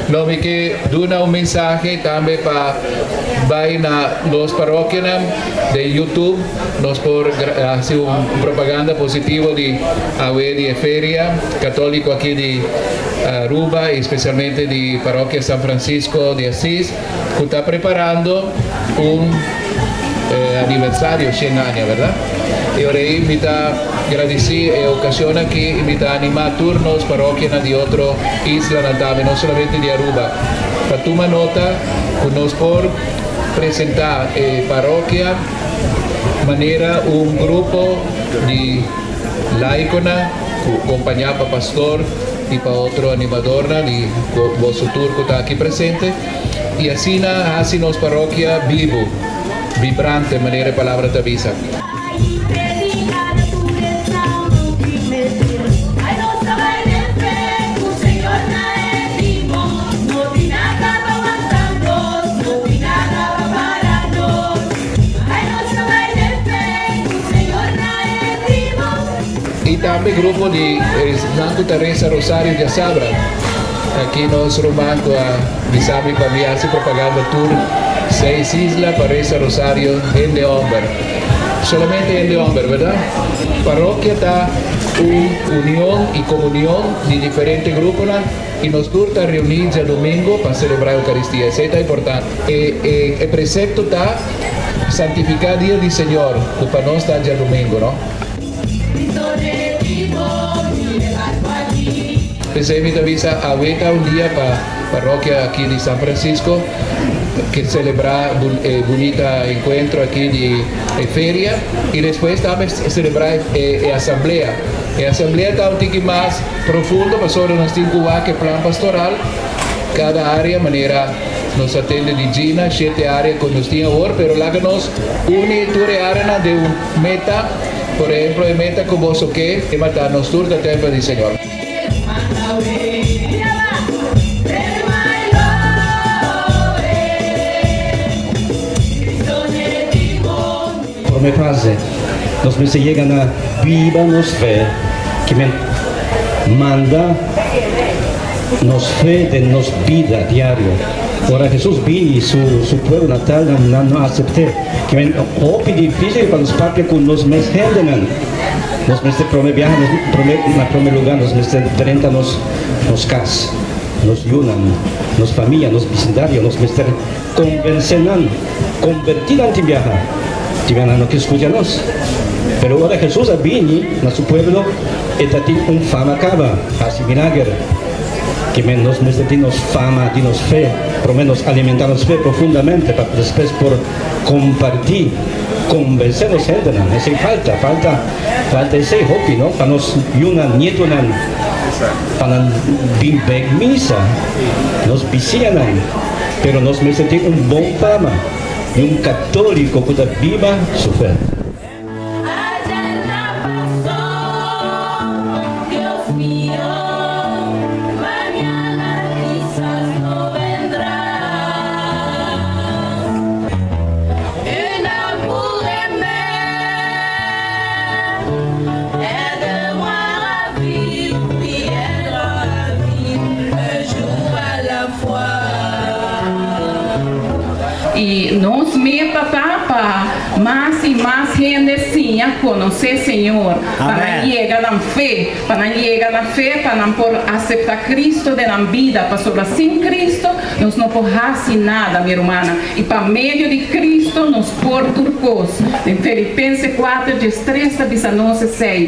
No me que duna un mensaje también para los parroquias de YouTube, nos por hacer un propaganda positivo de de feria católico aquí de Aruba, especialmente de parroquia San Francisco de Asís, que está preparando un aniversario 100 años, ¿verdad? Y ahora invita agradecer la ocasión aquí, invita a animar turnos parroquias de otra isla natal, no solamente de Aruba. Para tomar nota, nos por presentar parroquia, manera un grupo de laicona, acompañado para pastor y para otro animador, y vuestro tour que está aquí presente. Y así hace nos parroquia vivo, vibrante, manera de palabra te avisa. Y también grupo de Santa Teresa Rosario de Sabra. Aquí nos romando a Bisami para hacer propaganda tour 6 islas para esa Rosario en Leomber. Solamente en Leomber, ¿verdad? Parroquia está una unión y comunión de diferentes grupos y nos gusta reunirnos el domingo para celebrar la Eucaristía. Eso es importante. El precepto está santificar día del Señor, que para no estar ya el domingo, ¿no? Pensé me avisa a un día para parroquia aquí de San Francisco que celebrar bonita encuentro aquí de feria y después también celebrar asamblea. La asamblea está un poquito más profundo, pero sobre unos 5 años que plan pastoral, cada área manera nos atiende de Gina, 7 áreas con nos tiene ahora, pero la que nos une toda área de un meta, por ejemplo, de meta como vos o que matar nos turda el templo del Señor. Por mi frase, nos me se llegan a viva nos fe, que me manda nos fe de nos vida diario. Ahora Jesús vino y su pueblo natal no acepté. Que me opi difícil para los parques con los mes gente. Nos me prome viaja, nos prome lugar, nos me diferente nos cas, nos yunan, nos familia, nos vecindario, nos me convencenan, convertir anti viaja. No que escuchanos. Pero ahora Jesús vino a su pueblo y tiene un fama acaba, así milagro. Que nos necesitamos fama, dinos fe, por lo menos alimentarnos fe profundamente para después por compartir, convencernos gente, ese falta ese hobby, ¿no? Para nos yunan, nietunan, para vivir misa, nos visitan, pero nos necesitamos un buen fama y un católico que viva su fe. Y nos meta para más y más gente sim a conhecer Senhor, para llegar a fe, para por aceitar Cristo de la vida, para sobre sin Cristo nos não porrasse nada, minha irmã, e para meio de Cristo nos por turcos. Em Filipenses 4, 13, 19, 6.